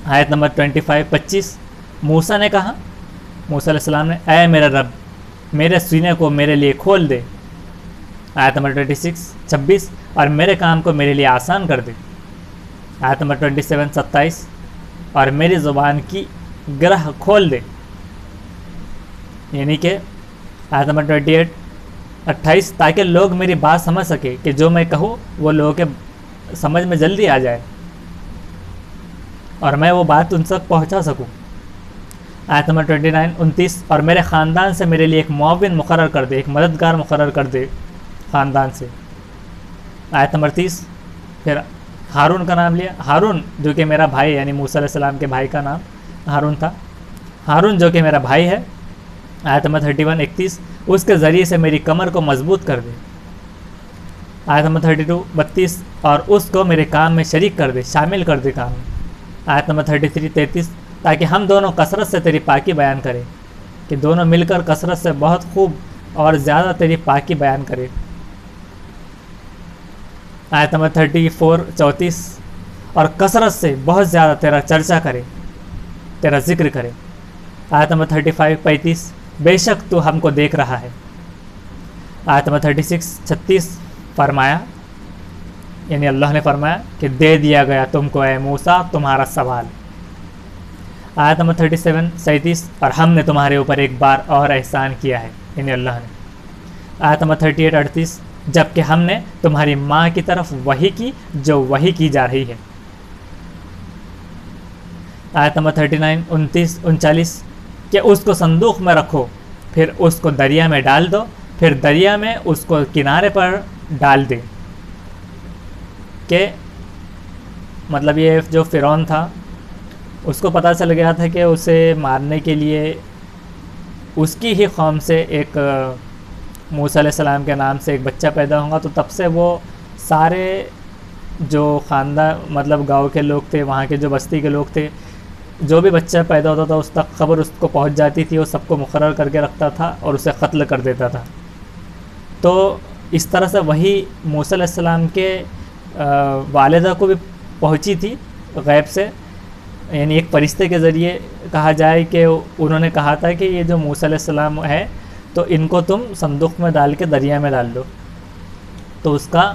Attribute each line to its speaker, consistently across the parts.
Speaker 1: آیت نمبر 25 موسیٰ نے کہا، موسیٰ علیہ السلام نے، اے میرا رب میرے سینے کو میرے لیے کھول دے. آیت نمبر 26 اور میرے کام کو میرے لیے آسان کر دے. آیت نمبر 27 اور میری زبان کی گرہ کھول دے. یعنی کہ آیت نمبر 28 تاکہ لوگ میری بات سمجھ سکے کہ جو میں کہوں وہ لوگوں کے سمجھ میں جلدی آ جائے اور میں وہ بات ان تک پہنچا سکوں. آیت نمبر 29 اور میرے خاندان سے میرے لیے ایک معاون مقرر کر دے، ایک مددگار مقرر کر دے خاندان سے. آیت نمبر 30 پھر ہارون کا نام لیا. ہارون جو کہ میرا بھائی، یعنی موسیٰ علیہ السلام کے بھائی کا نام ہارون تھا. ہارون جو کہ میرا بھائی ہے. آیت نمبر 31 اس کے ذریعے سے میری کمر کو مضبوط کر دے. آیت نمبر 32 اور اس کو میرے کام میں شریک کر دے، شامل کر دے کام میں. آیت نمبر 33 تاکہ ہم دونوں کثرت سے تیری پاکی بیان کریں، کہ دونوں مل کر کثرت سے بہت خوب اور زیادہ تیری پاکی بیان کریں. آیت نمبر 34 اور کثرت سے بہت زیادہ تیرا چرچا کرے، تیرا ذکر کرے. آیت نمبر 35 بے شک تو ہم کو دیکھ رہا ہے. آیت نمبر 36 فرمایا، یعنی اللہ نے فرمایا کہ دے دیا گیا تم کو اے موسیٰ تمہارا سوال. آیت نمبر 37 اور ہم نے تمہارے اوپر ایک بار اور احسان کیا ہے، یعنی اللہ نے. آیت نمبر 38 جب کہ ہم نے تمہاری ماں کی طرف وحی کی جو وحی کی جا رہی ہے. آیت نمبر 39 کہ اس کو صندوق میں رکھو، پھر اس کو دریا میں ڈال دو، پھر دریا میں اس کو کنارے پر ڈال دے. کہ مطلب یہ جو فرعون تھا اس کو پتہ چل گیا تھا کہ اسے مارنے کے لیے اس کی ہی قوم سے ایک موسیٰ علیہ السلام کے نام سے ایک بچہ پیدا ہوگا. تو تب سے وہ سارے جو خاندان مطلب گاؤں کے لوگ تھے، وہاں کے جو بستی کے لوگ تھے، جو بھی بچہ پیدا ہوتا تھا اس تک خبر اس کو پہنچ جاتی تھی. وہ سب کو مقرر کر کے رکھتا تھا اور اسے قتل کر دیتا تھا. تو اس طرح سے وہی موسیٰ علیہ السلام کے والدہ کو بھی پہنچی تھی غیب سے، یعنی ایک فرشتے کے ذریعے کہا جائے کہ انہوں نے کہا تھا کہ یہ جو موسیٰ علیہ السلام ہے تو ان کو تم صندوق میں ڈال کے دریا میں ڈال دو. تو اس کا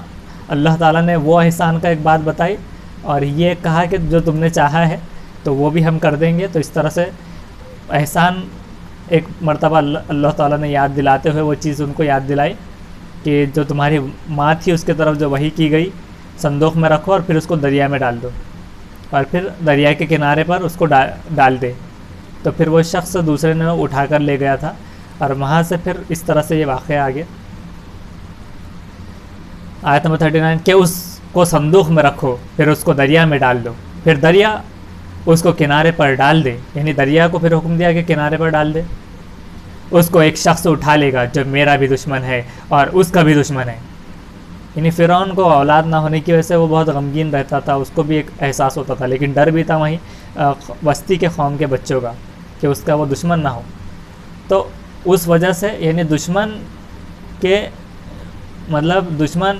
Speaker 1: اللہ تعالیٰ نے وہ احسان کا ایک بات بتائی اور یہ کہا کہ جو تم نے چاہا ہے تو وہ بھی ہم کر دیں گے. تو اس طرح سے احسان ایک مرتبہ اللہ تعالیٰ نے یاد دلاتے ہوئے وہ چیز ان کو یاد دلائی کہ جو تمہاری ماں تھی اس کے طرف جو وحی کی گئی صندوق میں رکھو اور پھر اس کو دریا میں ڈال دو اور پھر دریا کے کنارے پر اس کو ڈال دے. تو پھر وہ شخص دوسرے نے اٹھا کر لے گیا تھا اور وہاں سے پھر اس طرح سے یہ واقعہ آگے. آیت نمبر 39 کہ اس کو صندوق میں رکھو، پھر اس کو دریا میں ڈال دو، پھر دریا اس کو کنارے پر ڈال دے. یعنی دریا کو پھر حکم دیا کہ کنارے پر ڈال دے. اس کو ایک شخص اٹھا لے گا جو میرا بھی دشمن ہے اور اس کا بھی دشمن ہے. یعنی فرعون کو اولاد نہ ہونے کی وجہ سے وہ بہت غمگین رہتا تھا، اس کو بھی ایک احساس ہوتا تھا، لیکن ڈر بھی تھا وہیں بستی کے قوم کے بچوں کا کہ اس کا وہ دشمن نہ ہو. تو اس وجہ سے یعنی دشمن کے مطلب دشمن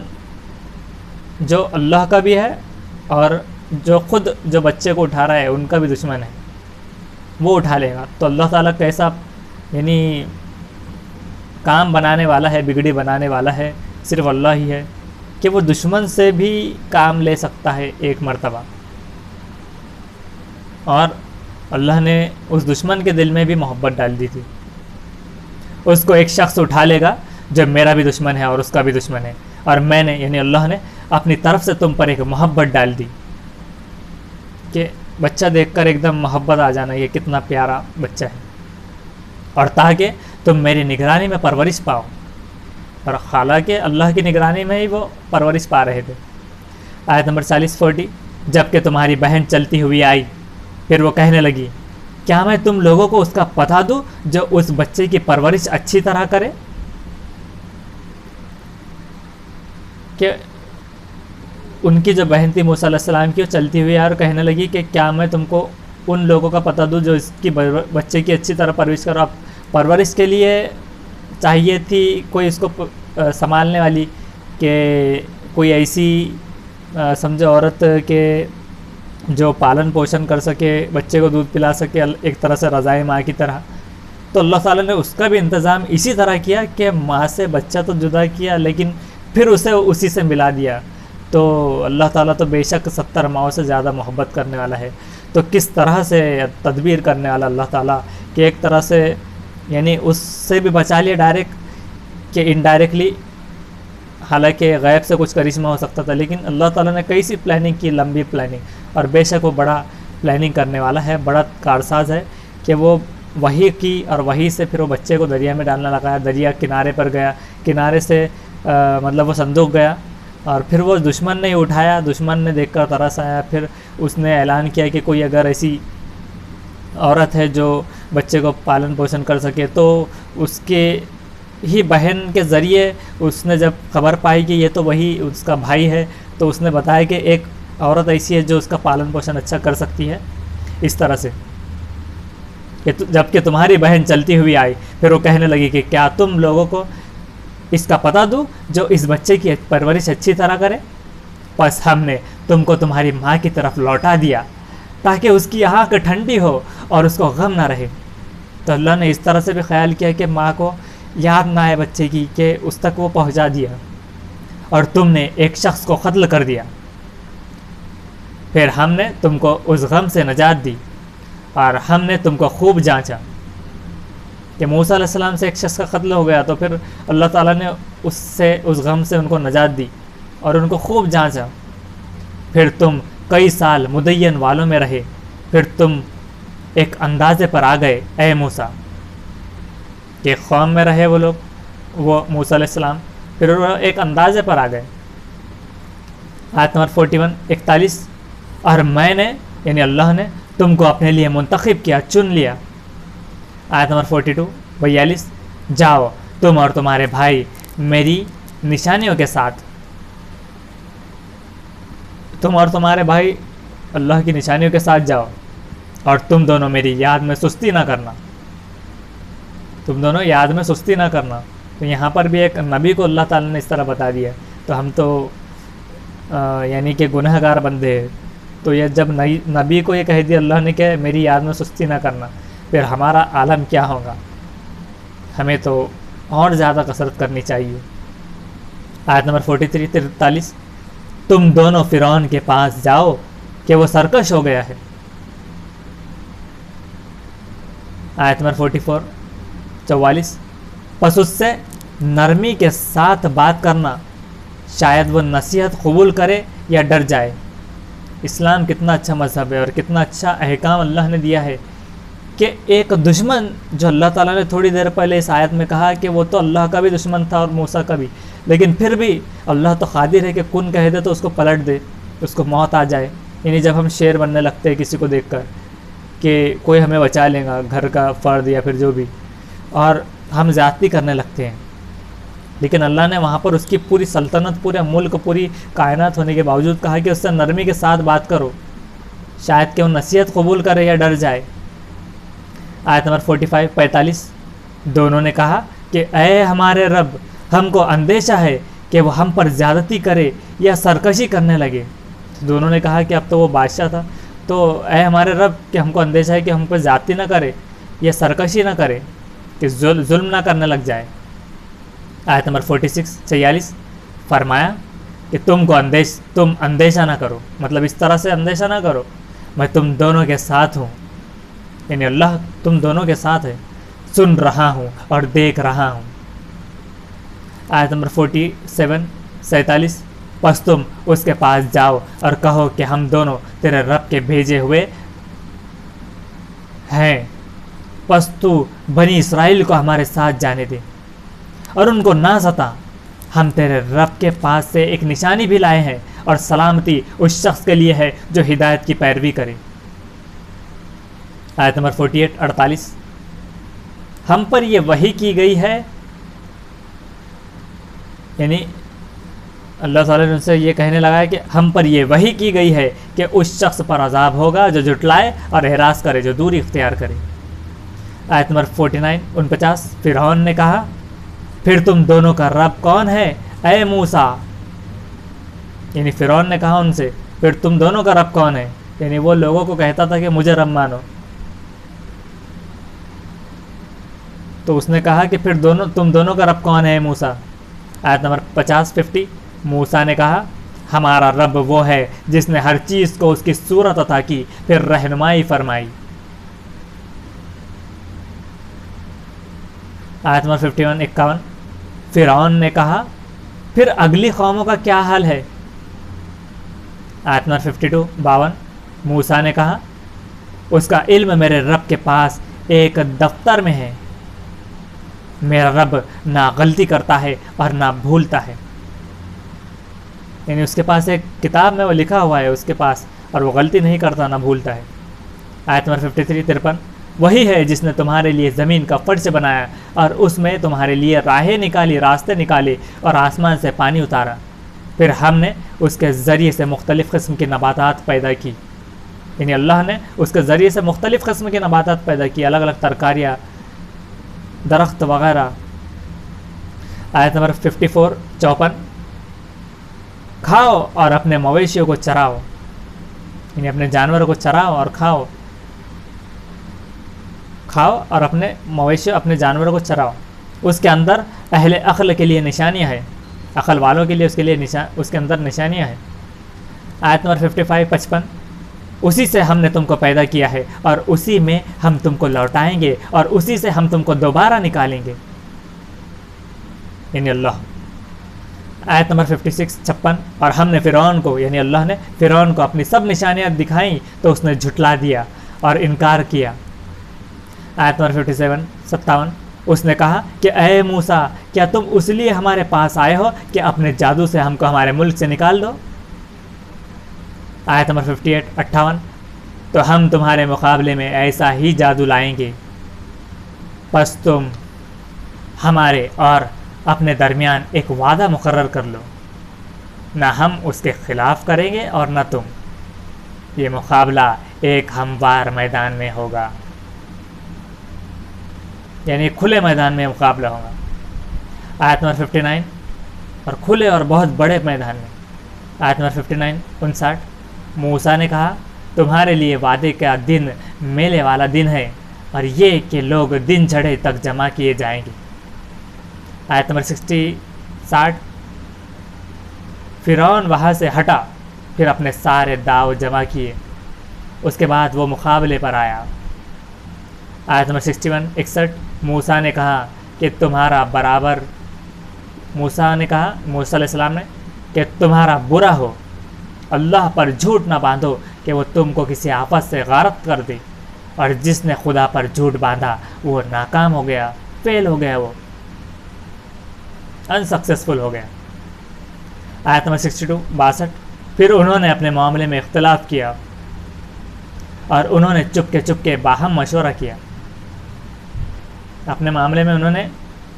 Speaker 1: جو اللہ کا بھی ہے اور جو خود جو بچے کو اٹھا رہا ہے ان کا بھی دشمن ہے، وہ اٹھا لے گا. تو اللہ تعالیٰ کیسا یعنی کام بنانے والا ہے، بگڑی بنانے والا ہے صرف اللہ ہی ہے کہ وہ دشمن سے بھی کام لے سکتا ہے ایک مرتبہ. اور اللہ نے اس دشمن کے دل میں بھی محبت ڈال دی تھی. اس کو ایک شخص اٹھا لے گا جو میرا بھی دشمن ہے اور اس کا بھی دشمن ہے، اور میں نے یعنی اللہ نے اپنی طرف سے تم پر ایک محبت ڈال دی کہ بچہ دیکھ کر ایک دم محبت آ جانا، یہ کتنا پیارا بچہ ہے، اور تاکہ تم میری نگرانی میں پرورش پاؤ. اور حالانکہ اللہ کی نگرانی میں ہی وہ پرورش پا رہے تھے. آیت نمبر 40 جب کہ تمہاری بہن چلتی ہوئی آئی، پھر وہ کہنے لگی کیا میں تم لوگوں کو اس کا پتہ دوں جو اس بچے کی پرورش اچھی طرح کرے. کہ ان کی جو بہن تھی موسیٰ علیہ السلام کی، وہ چلتی ہوئی اور کہنے لگی کہ کیا میں تم کو ان لوگوں کا پتہ دوں جو اس کی بچے کی اچھی طرح پرورش کرو. اب پرورش کے لیے چاہیے تھی کوئی اس کو سنبھالنے والی، کہ کوئی ایسی سمجھو عورت کہ جو پالن پوشن کر سکے، بچے کو دودھ پلا سکے ایک طرح سے رضاعی ماں کی طرح، تو اللہ تعالیٰ نے اس کا بھی انتظام اسی طرح کیا کہ ماں سے بچہ تو جدا کیا لیکن پھر اسے اسی سے ملا دیا۔ تو اللہ تعالیٰ تو بے شک 70 ماؤں سے زیادہ محبت کرنے والا ہے، تو کس طرح سے تدبیر کرنے والا اللہ تعالیٰ کہ ایک طرح سے یعنی اس سے بھی بچا لیا ڈائریکٹ کہ انڈائریکٹلی، حالانکہ غیب سے کچھ کرشمہ ہو سکتا تھا، لیکن اللہ تعالیٰ نے کئی سی پلاننگ کی، لمبی پلاننگ، اور بے شک وہ بڑا پلاننگ کرنے والا ہے، بڑا کارساز ہے کہ وہ وہی کی اور وہی سے پھر وہ بچے کو دریا میں ڈالنا لگایا، دریا کنارے پر گیا، کنارے سے مطلب وہ صندوق گیا، اور پھر وہ دشمن نے اٹھایا، دشمن نے دیکھ کر ترس آیا، پھر اس نے اعلان کیا کہ کوئی اگر ایسی عورت ہے جو بچے کو پالن پوشن کر سکے، تو اس کے ہی بہن کے ذریعے اس نے جب خبر پائی کہ یہ تو وہی اس کا بھائی ہے، تو اس نے بتایا کہ ایک عورت ایسی ہے جو اس کا پالن پوشن اچھا کر سکتی ہے اس طرح سے، کہ جب کہ تمہاری بہن چلتی ہوئی آئی، پھر وہ کہنے لگی کہ کیا تم لوگوں کو اس کا پتہ دوں جو اس بچے کی پرورش اچھی طرح کرے؟ پس ہم نے تم کو تمہاری ماں کی طرف لوٹا دیا تاکہ اس کی آنکھ ٹھنڈی ہو اور اس کو غم نہ رہے۔ تو اللہ نے اس طرح سے بھی خیال کیا کہ ماں کو یاد نہ آئے بچے کی، کہ اس تک وہ پہنچا دیا، اور تم نے ایک شخص کو قتل کر دیا، پھر ہم نے تم کو اس غم سے نجات دی، اور ہم نے تم کو خوب جانچا کہ موسیٰ علیہ السلام سے ایک شخص کا قتل ہو گیا، تو پھر اللہ تعالیٰ نے اس غم سے ان کو نجات دی اور ان کو خوب جانچا، پھر تم کئی سال مدین والوں میں رہے، پھر تم ایک اندازے پر آ گئے اے موسیٰ، کہ قوم میں رہے وہ لوگ، وہ موسیٰ علیہ السلام، پھر وہ ایک اندازے پر آ گئے۔ آیت نمبر 41 41، اور میں نے یعنی اللہ نے تم کو اپنے لیے منتخب کیا، چن لیا۔ آیت نمبر 42 42، جاؤ تم اور تمہارے بھائی میری نشانیوں کے ساتھ، تم اور تمہارے بھائی اللہ کی نشانیوں کے ساتھ جاؤ، اور تم دونوں میری یاد میں سستی نہ کرنا، تم دونوں یاد میں سستی نہ کرنا۔ تو یہاں پر بھی ایک نبی کو اللہ تعالیٰ نے اس طرح بتا دیا، تو ہم تو یعنی کہ گناہ گار بندے ہیں، تو یہ جب نبی کو یہ کہہ دیا اللہ نے کہ میری یاد میں سستی نہ کرنا، پھر ہمارا عالم کیا ہوگا؟ ہمیں تو اور زیادہ کثرت کرنی چاہیے۔ آیت نمبر 43 43، تم دونوں فرعون کے پاس جاؤ کہ وہ سرکش ہو گیا ہے۔ آیت نمبر 44 44، پس اس سے نرمی کے ساتھ بات کرنا، شاید وہ نصیحت قبول کرے یا ڈر جائے۔ اسلام کتنا اچھا مذہب ہے اور کتنا اچھا احکام اللہ نے دیا ہے کہ ایک دشمن جو اللہ تعالیٰ نے تھوڑی دیر پہلے اس آیت میں کہا کہ وہ تو اللہ کا بھی دشمن تھا اور موسیٰ کا بھی، لیکن پھر بھی اللہ تو قادر ہے کہ کن کہہ دے تو اس کو پلٹ دے، اس کو موت آ جائے۔ یعنی جب ہم شیر بننے لگتے ہیں کسی کو دیکھ کر کہ کوئی ہمیں بچا لے گا، گھر کا فرد یا پھر جو بھی، اور ہم زیادتی کرنے لگتے ہیں، لیکن اللہ نے وہاں پر اس کی پوری سلطنت، پورے ملک، پوری کائنات ہونے کے باوجود کہا کہ اس سے نرمی کے ساتھ بات کرو، شاید کہ وہ نصیحت قبول کرے یا ڈر جائے۔ آیت نمبر 45 45، دونوں نے کہا کہ اے ہمارے رب، ہم کو اندیشہ ہے کہ وہ ہم پر زیادتی کرے یا سرکشی کرنے لگے۔ دونوں نے کہا کہ اب تو وہ بادشاہ تھا، تو اے ہمارے رب کہ ہم کو اندیشہ ہے کہ ہم پر زیادتی نہ کرے یا سرکشی نہ کرے، کہ ظلم نہ کرنے لگ جائے۔ آیت نمبر 46 46، فرمایا کہ تم اندیشہ نہ کرو، مطلب اس طرح سے اندیشہ نہ کرو، میں تم دونوں کے ساتھ ہوں، یعنی اللہ تم دونوں کے ساتھ ہے، سن رہا ہوں اور دیکھ رہا ہوں۔ آیت نمبر 47 47، پس تم اس کے پاس جاؤ اور کہو کہ ہم دونوں تیرے رب کے بھیجے ہوئے ہیں، پس تو بنی اسرائیل کو ہمارے ساتھ جانے دے اور ان کو نہ ستا، ہم تیرے رب کے پاس سے ایک نشانی بھی لائے ہیں، اور سلامتی اس شخص کے لیے ہے جو ہدایت کی پیروی کرے۔ آیت نمبر 48 48، ہم پر یہ وحی کی گئی ہے، یعنی اللہ تعالیٰ نے ان سے یہ کہنے لگا ہے کہ ہم پر یہ وحی کی گئی ہے کہ اس شخص پر عذاب ہوگا جو جھٹلائے اور اعراض کرے، جو دوری اختیار کرے۔ آیت نمبر 49 49، فرعون نے کہا پھر تم دونوں کا رب کون ہے اے موسیٰ، یعنی فرعون نے کہا ان سے پھر تم دونوں کا رب کون ہے، یعنی وہ لوگوں کو کہتا تھا کہ مجھے رب مانو. تو اس نے کہا کہ پھر تم دونوں کا رب کون ہے موسیٰ؟ آیت نمبر 50 موسیٰ نے کہا ہمارا رب وہ ہے جس نے ہر چیز کو اس کی صورت عطا کی پھر رہنمائی فرمائی. آیت نمبر 51 فرعون نے کہا پھر اگلی قوموں کا کیا حال ہے؟ آیت نمبر 52 موسیٰ نے کہا اس کا علم میرے رب کے پاس ایک دفتر میں ہے، میرا رب نہ غلطی کرتا ہے اور نہ بھولتا ہے. یعنی اس کے پاس ایک کتاب میں وہ لکھا ہوا ہے اس کے پاس، اور وہ غلطی نہیں کرتا نہ بھولتا ہے. آیت نمبر 53 وہی ہے جس نے تمہارے لیے زمین کا فرش بنایا اور اس میں تمہارے لیے راہیں نکالی، راستے نکالے اور آسمان سے پانی اتارا، پھر ہم نے اس کے ذریعے سے مختلف قسم کی نباتات پیدا کی. یعنی اللہ نے اس کے ذریعے سے مختلف قسم کی نباتات پیدا کی، الگ الگ ترکاریاں، درخت وغیرہ. آیت نمبر 54 کھاؤ اور اپنے مویشیوں کو چراؤ، یعنی اپنے جانوروں کو چراؤ اور کھاؤ اور اپنے جانوروں کو چراؤ. اس کے اندر اہل عقل کے لیے نشانیاں ہیں، عقل والوں کے لیے اس کے اندر نشانیاں ہیں. آیت نمبر 55 اسی سے ہم نے تم کو پیدا کیا ہے اور اسی میں ہم تم کو لوٹائیں گے اور اسی سے ہم تم کو دوبارہ نکالیں گے، یعنی اللہ. آیت نمبر 56 اور ہم نے فرعون کو، یعنی اللہ نے فرعون کو اپنی سب نشانیاں دکھائیں تو اس نے جھٹلا دیا اور انکار کیا. آیت نمبر 57 اس نے کہا کہ اے موسیٰ کیا تم اس لیے ہمارے پاس آئے ہو کہ اپنے جادو سے ہم کو ہمارے ملک سے نکال دو. آیت نمبر 58 تو ہم تمہارے مقابلے میں ایسا ہی جادو لائیں گے، پس تم ہمارے اور اپنے درمیان ایک وعدہ مقرر کر لو، نہ ہم اس کے خلاف کریں گے اور نہ تم. یہ مقابلہ ایک ہموار میدان میں ہوگا، یعنی کھلے میدان میں مقابلہ ہوگا. آیت نمبر 59 اور کھلے اور بہت بڑے میدان میں. آیت نمبر 59 موسیٰ نے کہا تمہارے لیے وعدے کا دن میلے والا دن ہے اور یہ کہ لوگ دن چڑھے تک جمع کیے جائیں گے. آیت نمبر 60 فرعون وہاں سے ہٹا، پھر اپنے سارے داؤ جمع کیے، اس کے بعد وہ مقابلے پر آیا. آیت نمبر 61 موسیٰ نے کہا کہ موسیٰ علیہ السلام نے کہ تمہارا برا ہو، اللہ پر جھوٹ نہ باندھو کہ وہ تم کو کسی آفت سے غارت کر دے، اور جس نے خدا پر جھوٹ باندھا وہ ناکام ہو گیا، فیل ہو گیا، وہ انسکسیسفل ہو گیا. آیت نمبر 62 پھر انہوں نے اپنے معاملے میں اختلاف کیا اور انہوں نے چپ کے باہم مشورہ کیا. اپنے معاملے میں انہوں نے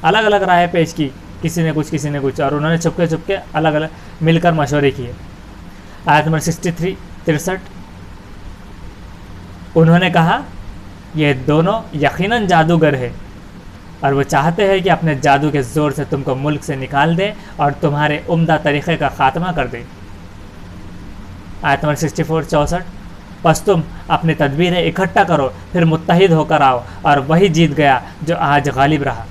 Speaker 1: الگ الگ رائے پیش کی، کسی نے کچھ اور انہوں نے چپ کے الگ الگ مل کر مشورے کیے. آیت نمبر 63 انہوں نے کہا یہ دونوں یقیناً جادوگر ہے اور وہ چاہتے ہیں کہ اپنے جادو کے زور سے تم کو ملک سے نکال دے اور تمہارے عمدہ طریقے کا خاتمہ کر دے. آیت نمبر 64 پس تم اپنی تدبیریں اکٹھا کرو، پھر متحد ہو کر آؤ، اور وہی جیت گیا جو آج غالب رہا.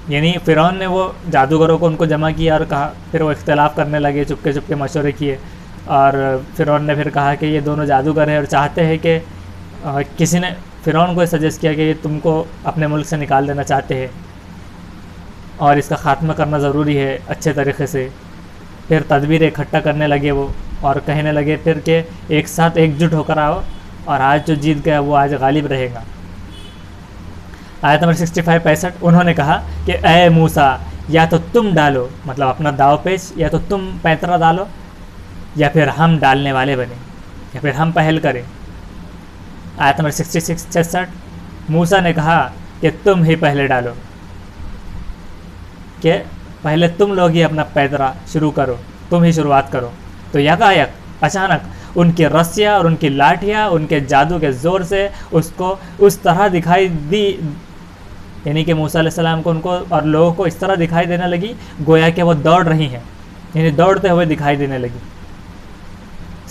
Speaker 1: یعنی فرعون نے وہ جادوگروں کو ان کو جمع کیا اور کہا، پھر وہ اختلاف کرنے لگے، چپ کے مشورے کیے، اور فرعون نے پھر کہا کہ یہ دونوں جادوگر ہیں اور چاہتے ہیں کہ کسی نے فرعون کو سجیسٹ کیا کہ یہ تم کو اپنے ملک سے نکال دینا چاہتے ہیں اور اس کا خاتمہ کرنا ضروری ہے اچھے طریقے سے. پھر تدبیر اکٹھا کرنے لگے وہ اور کہنے لگے پھر کہ ایک ساتھ ایک جٹ ہو کر آؤ اور آج جو جیت گیا وہ آج غالب رہے گا. آیت نمبر 65 انہوں نے کہا کہ اے موسیٰ یا تو تم ڈالو، مطلب اپنا داؤ پیش، یا تو تم پیترا ڈالو یا پھر ہم ڈالنے والے بنیں، یا پھر ہم پہل کریں. آیت نمبر 66 موسیٰ نے کہا کہ تم ہی پہلے ڈالو، کہ پہلے تم لوگ ہی اپنا پیترا شروع کرو، تم ہی شروعات کرو. تو یکایک اچانک ان کی رسیاں اور ان کی لاٹھیاں ان کے جادو کے زور سے اس کو اس طرح دکھائی دی، یعنی کہ موسیٰ علیہ السلام کو ان کو اور لوگوں کو اس طرح دکھائی دینے لگی گویا کہ وہ دوڑ رہی ہیں، یعنی دوڑتے ہوئے دکھائی دینے لگی.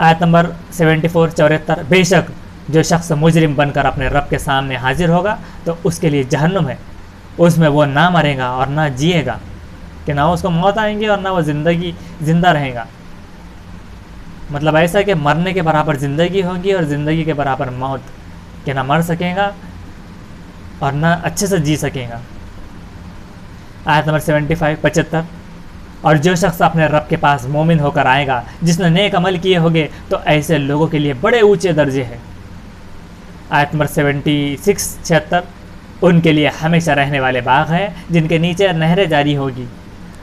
Speaker 1: آیت نمبر 74 74، بے شک جو شخص مجرم بن کر اپنے رب کے سامنے حاضر ہوگا تو اس کے لیے جہنم ہے، اس میں وہ نہ مرے گا اور نہ جیے گا، کہ نہ اس کو موت آئیں گی اور نہ وہ زندہ رہے گا. مطلب ایسا کہ مرنے کے برابر زندگی ہوگی اور زندگی کے برابر موت، کہ نہ مر سکے گا اور نہ اچھے سے جی سکے گا. آیت نمبر 75 75، اور جو شخص اپنے رب کے پاس مومن ہو کر آئے گا جس نے نیک عمل کیے ہوگے تو ایسے لوگوں کے لیے بڑے اونچے درجے ہیں. آیت نمبر 76 76، ان کے لیے ہمیشہ رہنے والے باغ ہیں جن کے نیچے نہریں جاری ہوگی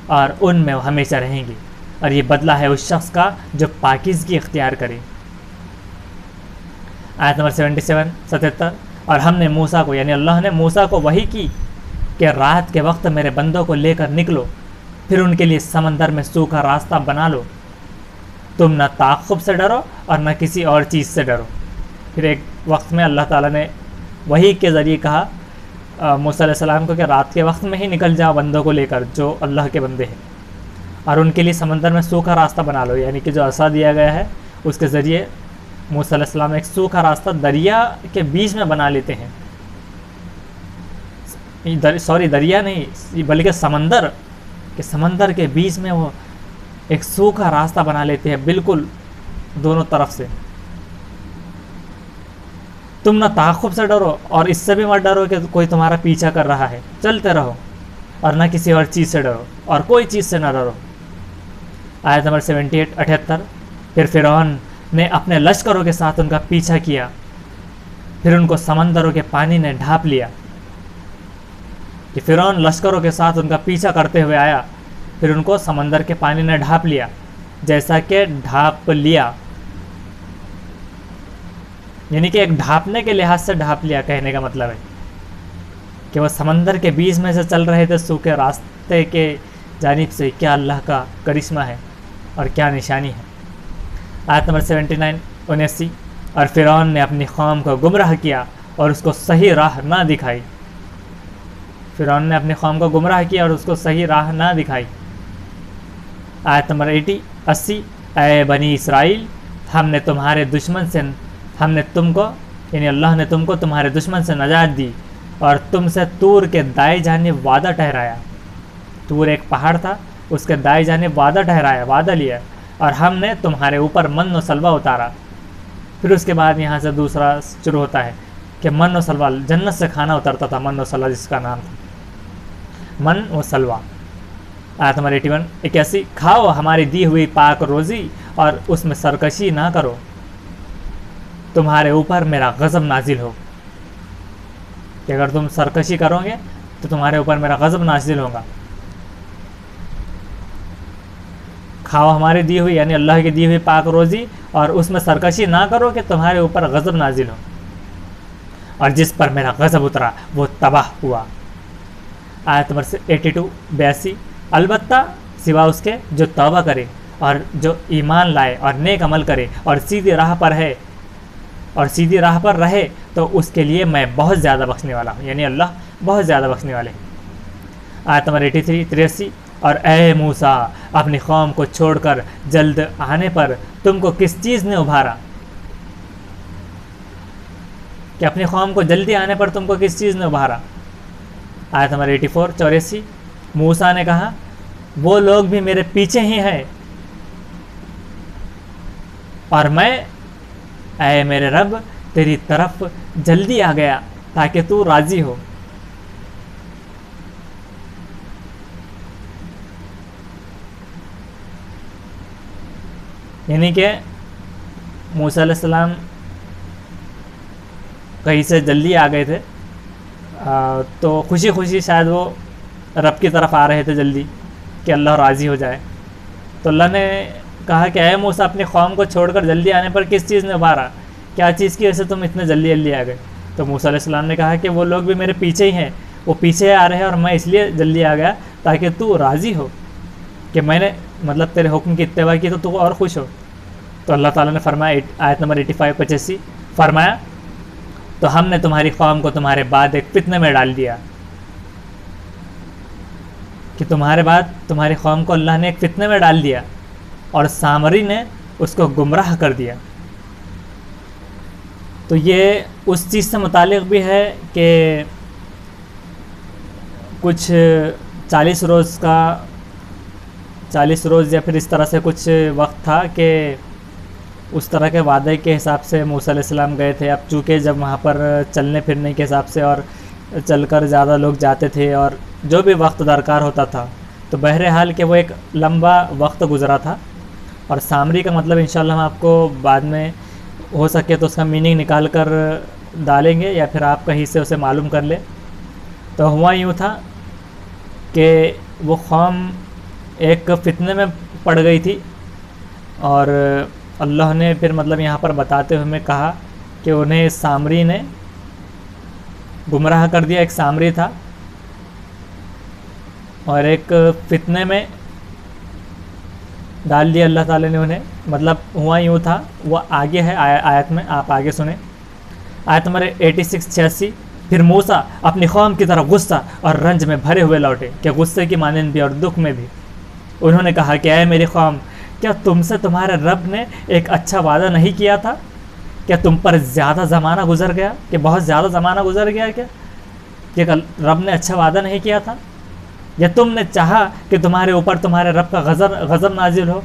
Speaker 1: اور ان میں وہ ہمیشہ رہیں گی، اور یہ بدلہ ہے اس شخص کا جو پاکیزگی اختیار کرے. آیت نمبر 77 77، اور ہم نے موسیٰ کو یعنی اللہ نے موسیٰ کو وحی کی کہ رات کے وقت میرے بندوں کو لے کر نکلو، پھر ان کے لیے سمندر میں سوکھا راستہ بنا لو، تم نہ تعاقب سے ڈرو اور نہ کسی اور چیز سے ڈرو. پھر ایک وقت میں اللہ تعالیٰ نے وحی کے ذریعے کہا موسیٰ علیہ السلام کو کہ رات کے وقت میں ہی نکل جاؤ بندوں کو لے کر جو اللہ کے بندے ہیں، اور ان کے لیے سمندر میں سوکھا راستہ بنا لو. یعنی کہ جو عصا دیا گیا ہے اس کے ذریعے موسیٰ علیہ السلام ایک سوکھا راستہ دریا کے بیچ میں بنا لیتے ہیں. دریا نہیں بلکہ سمندر کے بیچ میں وہ ایک سوکھا راستہ بنا لیتے ہیں بالکل دونوں طرف سے. تم نہ تعاقب سے ڈرو اور اس سے بھی مت ڈرو کہ کوئی تمہارا پیچھا کر رہا ہے، چلتے رہو، اور نہ کسی اور چیز سے ڈرو اور کوئی چیز سے نہ ڈرو. آیت نمبر 78 78، پھر فرعون نے اپنے لشکروں کے ساتھ ان کا پیچھا کیا، پھر ان کو سمندروں کے پانی نے ڈھانپ لیا. کہ فرعون لشکروں کے ساتھ ان کا پیچھا کرتے ہوئے آیا، پھر ان کو سمندر کے پانی نے ڈھانپ لیا، جیسا کہ ڈھانپ لیا یعنی کہ ایک ڈھانپنے کے لحاظ سے ڈھانپ لیا کہنے کا مطلب ہے کہ وہ سمندر کے بیچ میں سے چل رہے تھے سوکھے راستے کے جانب سے. کیا اللہ کا کرشمہ ہے اور کیا نشانی ہے. آیت نمبر 79 79، اور فرعون نے اپنی قوم کو گمراہ کیا اور اس کو صحیح راہ نہ دکھائی. فرعون نے اپنی قوم کو گمراہ کیا اور اس کو صحیح راہ نہ دکھائی. آیت نمبر 80 اے بنی اسرائیل، ہم نے تم کو یعنی اللہ نے تم کو تمہارے دشمن سے نجات دی اور تم سے طور کے دائیں جانب وعدہ ٹھہرایا. طور ایک پہاڑ تھا، اس کے دائیں جانب وعدہ ٹھہرایا، وعدہ لیا، اور ہم نے تمہارے اوپر من و سلوہ اتارا. پھر اس کے بعد یہاں سے دوسرا شروع ہوتا ہے کہ من و سلوہ، جنت سے کھانا اترتا تھا، من و سلوہ جس کا نام تھا، من و سلوہ. آیت نمبر 81 81، کھاؤ ہماری دی ہوئی پاک روزی اور اس میں سرکشی نہ کرو، تمہارے اوپر میرا غضب نازل ہو. کہ اگر تم سرکشی کرو گے تو تمہارے اوپر میرا غضب نازل ہوگا. کھاؤ ہماری دی ہوئی یعنی اللہ کی دی ہوئی پاک روزی اور اس میں سرکشی نہ کرو کہ تمہارے اوپر غضب نازل ہو، اور جس پر میرا غضب اترا وہ تباہ ہوا. آیت نمبر 82 82، البتہ سوا اس کے جو توبہ کرے اور جو ایمان لائے اور نیک عمل کرے اور سیدھی راہ پر رہے تو اس کے لیے میں بہت زیادہ بخشنے والا ہوں. یعنی اللہ بہت زیادہ بخشنے والے ہیں. آیت نمبر 83 83، اور اے موسیٰ، اپنی قوم کو چھوڑ کر جلد آنے پر تم کو کس چیز نے ابھارا؟ کہ اپنی قوم کو جلدی آنے پر تم کو کس چیز نے ابھارا. آیت نمبر 84 84، موسیٰ نے کہا وہ لوگ بھی میرے پیچھے ہی ہیں، اور میں اے میرے رب تیری طرف جلدی آ گیا تاکہ تو راضی ہو. یعنی کہ موسیٰ علیہ السلام کہیں سے جلدی آ گئے تھے تو خوشی خوشی شاید وہ رب کی طرف آ رہے تھے جلدی کہ اللہ راضی ہو جائے. تو اللہ نے کہا کہ اے موسیٰ، اپنی قوم کو چھوڑ کر جلدی آنے پر کس چیز نے ابھارا؟ کیا چیز کی وجہ سے تم اتنے جلدی آ گئے؟ تو موسیٰ علیہ السلام نے کہا کہ وہ لوگ بھی میرے پیچھے ہی ہیں، وہ پیچھے آ رہے ہیں اور میں اس لیے جلدی آ گیا تاکہ تو راضی ہو کہ میں نے مطلب تیرے حکم کی اتباع کی تو اور خوش ہو. تو اللہ تعالیٰ نے فرمایا آیت نمبر 85 85، فرمایا تو ہم نے تمہاری قوم کو تمہارے بعد ایک فتنے میں ڈال دیا. کہ تمہارے بعد تمہاری قوم کو اللہ نے ایک فتنے میں ڈال دیا، اور سامری نے اس کو گمراہ کر دیا۔ تو یہ اس چیز سے متعلق بھی ہے کہ کچھ 40 روز یا پھر اس طرح سے کچھ وقت تھا کہ اس طرح کے وعدے کے حساب سے موسیٰ علیہ السلام گئے تھے۔ اب چونکہ جب وہاں پر چلنے پھرنے کے حساب سے اور چل کر زیادہ لوگ جاتے تھے اور جو بھی وقت درکار ہوتا تھا، تو بہرحال کہ وہ ایک لمبا وقت گزرا تھا۔ اور سامری کا مطلب انشاءاللہ ہم آپ کو بعد میں ہو سکے تو اس کا میننگ نکال کر ڈالیں گے، یا پھر آپ کہیں سے اسے معلوم کر لیں۔ تو ہوا یوں تھا کہ وہ قوم ایک فتنے میں پڑ گئی تھی، اور اللہ نے پھر مطلب یہاں پر بتاتے ہوئے ہمیں کہا کہ انہیں سامری نے گمراہ کر دیا۔ ایک سامری تھا اور ایک فتنے میں ڈال دیا اللہ تعالی نے انہیں۔ مطلب ہوا یوں تھا، وہ آگے ہے آیت میں، آپ آگے سنیں۔ آیت نمبر 86-86۔ پھر موسیٰ اپنی قوم کی طرف غصہ اور رنج میں بھرے ہوئے لوٹے، کہ غصے کی مانند بھی اور دکھ میں بھی۔ انہوں نے کہا کہ اے میری قوم، کیا تم سے تمہارے رب نے ایک اچھا وعدہ نہیں کیا تھا؟ کیا تم پر زیادہ زمانہ گزر گیا، کہ بہت زیادہ زمانہ گزر گیا کیا کہ رب نے اچھا وعدہ نہیں کیا تھا؟ یا تم نے چاہا کہ تمہارے اوپر تمہارے رب کا غضب نازل ہو،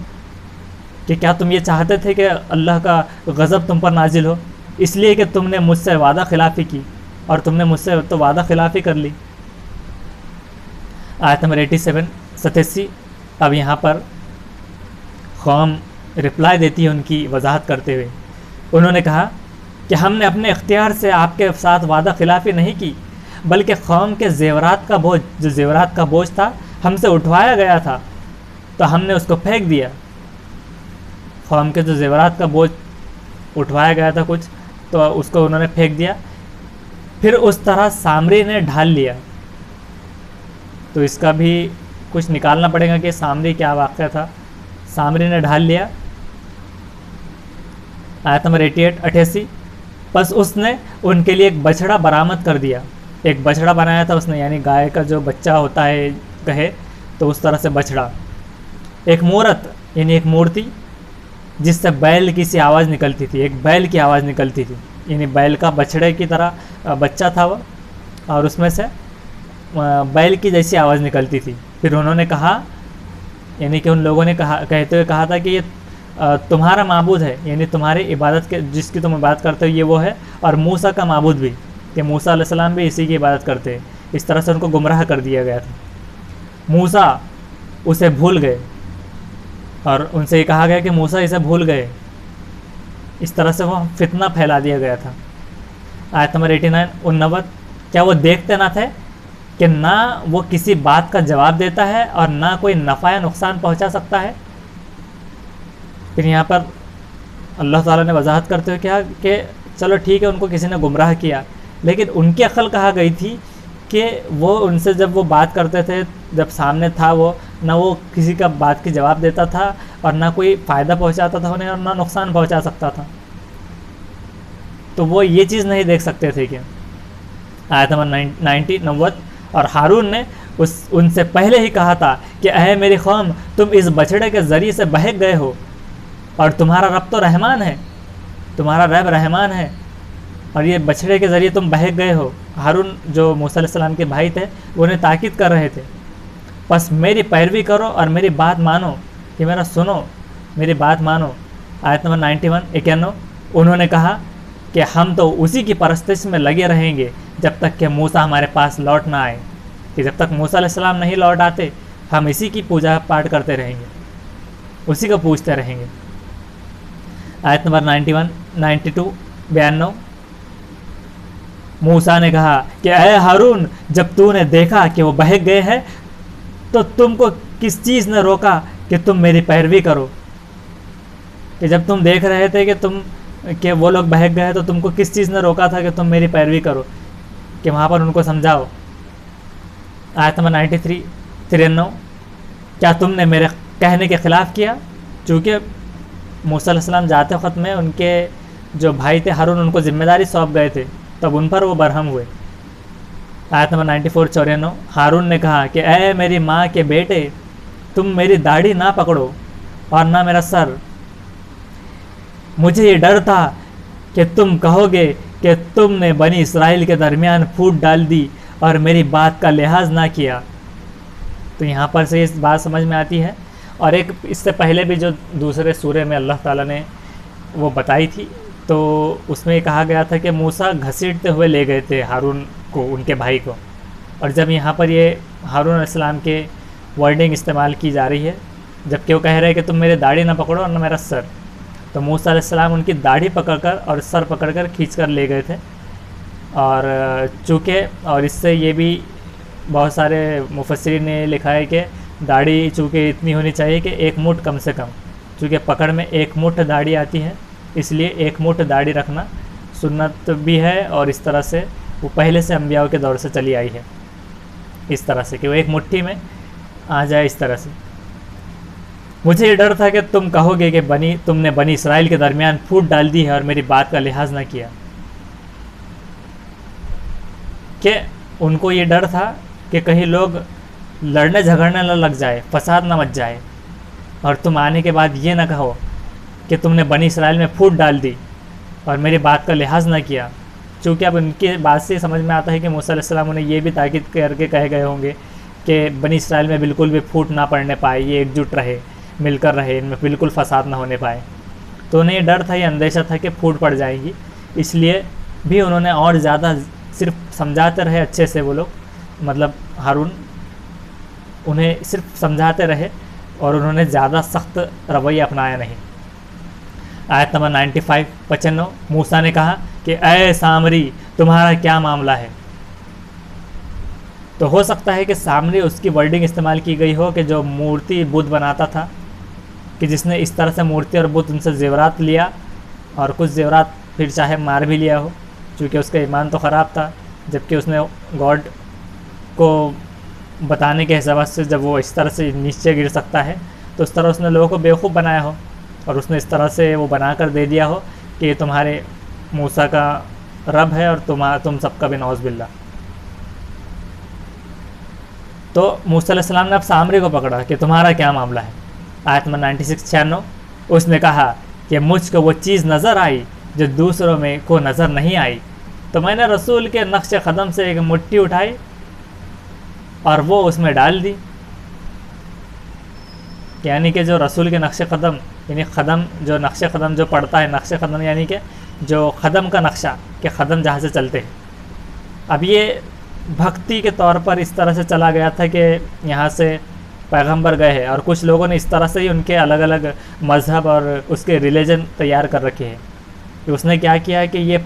Speaker 1: کہ کیا تم یہ چاہتے تھے کہ اللہ کا غضب تم پر نازل ہو، اس لیے کہ تم نے مجھ سے وعدہ خلافی کی، اور تم نے مجھ سے تو وعدہ خلافی کر لی۔ آیت نمبر 87-87۔ اب یہاں پر قوم رپلائی دیتی ہے ان کی وضاحت کرتے ہوئے۔ انہوں نے کہا کہ ہم نے اپنے اختیار سے آپ کے ساتھ وعدہ خلافی نہیں کی، بلکہ قوم کے زیورات کا بوجھ تھا ہم سے اٹھوایا گیا تھا، تو ہم نے اس کو پھینک دیا۔ قوم کے جو زیورات کا بوجھ اٹھوایا گیا تھا کچھ، تو اس کو انہوں نے پھینک دیا۔ پھر اس طرح سامری نے ڈھال لیا۔ تو اس کا بھی کچھ نکالنا پڑے گا کہ سامری کیا واقعہ تھا۔ سامری نے ڈھال لیا۔ آیت نمبر 88-88۔ پس اس نے ان کے لیے ایک بچھڑا برآمد کر دیا۔ ایک بچھڑا بنایا تھا اس نے، یعنی گائے کا جو بچہ ہوتا ہے کہے تو اس طرح سے بچھڑا۔ ایک مورت یعنی ایک مورتی جس سے بیل کی سی آواز نکلتی تھی، ایک بیل کی آواز نکلتی تھی، یعنی بیل کا بچھڑے کی طرح بچہ تھا وہ، اور اس میں سے بیل کی جیسی آواز نکلتی تھی۔ پھر انہوں نے کہا، یعنی کہ ان لوگوں نے کہتے ہوئے کہا تھا کہ یہ تمہارا معبود ہے، یعنی تمہاری عبادت کے جس کی تم عبادت کرتے ہو یہ وہ ہے، اور موسیٰ کا معبود بھی، کہ موسیٰ علیہ السلام بھی اسی کی عبادت کرتے ہیں۔ اس طرح سے ان کو گمراہ کر دیا گیا تھا۔ موسیٰ اسے بھول گئے، اور ان سے یہ کہا گیا کہ موسیٰ اسے بھول گئے۔ اس طرح سے وہ فتنہ پھیلا دیا گیا تھا۔ آیت نمبر 89-89۔ کیا وہ دیکھتے نہ تھے کہ نہ وہ کسی بات کا جواب دیتا ہے اور نہ کوئی نفع یا نقصان پہنچا سکتا ہے؟ پھر یہاں پر اللہ تعالیٰ نے وضاحت کرتے ہوئے کہا کہ چلو ٹھیک ہے، ان کو کسی نے گمراہ کیا، لیکن ان کی عقل کہا گئی تھی کہ وہ ان سے جب وہ بات کرتے تھے، جب سامنے تھا وہ، نہ وہ کسی کا بات کی جواب دیتا تھا اور نہ کوئی فائدہ پہنچاتا تھا انہیں اور نہ نقصان پہنچا سکتا تھا۔ تو وہ یہ چیز نہیں دیکھ سکتے تھے کہ آیت نمبر 90-90۔ اور ہارون نے ان سے پہلے ہی کہا تھا کہ اے میری قوم، تم اس بچھڑے کے ذریعے سے بہک گئے ہو، اور تمہارا رب تو رحمان ہے، تمہارا رب رحمان ہے، اور یہ بچھڑے کے ذریعے تم بہک گئے ہو۔ ہارون جو موسیٰ علیہ السلام کے بھائی تھے وہ انہیں تاکید کر رہے تھے، بس میری پیروی کرو اور میری بات مانو، کہ میرا سنو، میری بات مانو۔ آیت نمبر 91-91۔ انہوں نے کہا کہ ہم تو اسی کی پرستش میں لگے رہیں گے جب تک کہ موسیٰ ہمارے پاس لوٹ نہ آئے، کہ جب تک موسیٰ علیہ السلام نہیں لوٹ آتے ہم اسی کی پوجا پاٹ کرتے رہیں گے، اسی کو پوجتے رہیں گے۔ آیت نمبر 91-92-92۔ موسیٰ نے کہا کہ اے ہارون، جب تو نے دیکھا کہ وہ بہک گئے ہیں تو تم کو کس چیز نے روکا کہ تم میری پیروی کرو؟ کہ جب تم دیکھ رہے تھے کہ وہ لوگ بہک گئے تو تم کو کس چیز نے روکا تھا کہ تم میری پیروی کرو، کہ وہاں پر ان کو سمجھاؤ۔ آیت نمبر 93-93۔ کیا تم نے میرے کہنے کے خلاف کیا؟ چونکہ موسیٰ علیہ السلام جاتے وقت میں ان کے جو بھائی تھے ہارون ان کو ذمہ داری سونپ گئے تھے، تب ان پر وہ برہم ہوئے۔ آیت نمبر 94-94۔ ہارون نے کہا کہ اے میری ماں کے بیٹے، تم میری داڑھی نہ پکڑو اور نہ میرا سر، مجھے یہ ڈر تھا کہ تم کہو گے کہ تم نے بنی اسرائیل کے درمیان پھوٹ ڈال دی اور میری بات کا لحاظ نہ کیا. تو یہاں پر سے اس بات سمجھ میں آتی ہے. اور ایک اس سے پہلے بھی جو دوسرے سورے میں اللہ تعالیٰ نے وہ بتائی تھی، تو اس میں یہ کہا گیا تھا کہ موسیٰ گھسیٹتے ہوئے لے گئے تھے ہارون کو، ان کے بھائی کو. اور جب یہاں پر یہ ہارون علیہ السلام کے ورڈنگ استعمال کی جا رہی ہے، جبکہ وہ کہہ رہے ہیں کہ تم میرے داڑھی نہ پکڑو اور نہ میرا سر، تو موسیٰ علیہ السلام ان کی داڑھی پکڑ کر اور سر پکڑ کر کھینچ کر لے گئے تھے. اور چونکہ اور اس سے یہ بھی بہت سارے مفسرین نے لکھا ہے کہ داڑھی چونکہ اتنی ہونی چاہیے کہ ایک مٹھ کم سے کم، چونکہ پکڑ میں ایک مٹھ داڑھی آتی ہے، اس لیے ایک مٹھ داڑھی رکھنا سنت بھی ہے. اور اس طرح سے وہ پہلے سے انبیاء کے دور سے چلی آئی ہے، اس طرح سے کہ وہ ایک مٹھی میں آ جائے اس طرح سے. مجھے یہ ڈر تھا کہ تم کہو گے کہ تم نے بنی اسرائیل کے درمیان پھوٹ ڈال دی ہے اور میری بات کا لحاظ نہ کیا. کہ ان کو یہ ڈر تھا کہ کہیں لوگ لڑنے جھگڑنے نہ لگ جائے، فساد نہ مچ جائے، اور تم آنے کے بعد یہ نہ کہو کہ تم نے بنی اسرائیل میں پھوٹ ڈال دی اور میری بات کا لحاظ نہ کیا. چونکہ اب ان کی بات سے سمجھ میں آتا ہے کہ موسیٰ علیہ السلام انہیں یہ بھی تاکید کر کے کہے گئے ہوں گے کہ بنی اسرائیل میں بالکل بھی پھوٹ نہ پڑنے پائے، یہ ایک جٹ رہے، مل کر رہے، ان میں بالکل فساد نہ ہونے پائے. تو انہیں یہ ڈر تھا، یہ اندیشہ تھا کہ پھوٹ پڑ جائیں گی، اس لیے بھی انہوں نے اور زیادہ صرف سمجھاتے رہے اچھے سے. وہ لوگ مطلب ہارون انہیں صرف سمجھاتے رہے اور انہوں نے زیادہ سخت رویہ اپنایا نہیں. آیت نمبر 95 موسیٰ نے کہا کہ اے سامری تمہارا کیا معاملہ ہے. تو ہو سکتا ہے کہ سامری اس کی ورڈنگ استعمال کی گئی ہو کہ جو مورتی بدھ بناتا تھا، کہ جس نے اس طرح سے مورتی اور بدھ ان سے زیورات لیا اور کچھ زیورات پھر چاہے مار بھی لیا ہو، چونکہ اس کا ایمان تو خراب تھا، جبکہ اس نے گاڈ کو بتانے کے حساب سے جب وہ اس طرح سے نیچے گر سکتا ہے تو اس طرح اس نے لوگوں کو بیوقوف بنایا ہو، اور اس نے اس طرح سے وہ بنا کر دے دیا ہو کہ یہ تمہارے موسیٰ کا رب ہے اور تم سب کا بھی نعوذ باللہ. تو موسیٰ علیہ السلام نے اب سامری کو پکڑا کہ تمہارا کیا معاملہ ہے. آیت نمبر 96 اس نے کہا کہ مجھ کو وہ چیز نظر آئی جو دوسروں میں کو نظر نہیں آئی، تو میں نے رسول کے نقش قدم سے ایک مٹھی اٹھائی اور وہ اس میں ڈال دی. یعنی کہ جو رسول کے نقش قدم، یعنی قدم جو نقش قدم جو پڑتا ہے، نقش قدم یعنی کہ جو قدم کا نقشہ، کہ قدم جہاں سے چلتے ہیں. اب یہ بھکتی کے طور پر اس طرح سے چلا گیا تھا کہ یہاں سے پیغمبر گئے ہیں اور کچھ لوگوں نے اس طرح سے ہی ان کے الگ الگ مذہب اور اس کے ریلیجن تیار کر رکھے ہیں. کہ اس نے کیا کیا ہے کہ یہ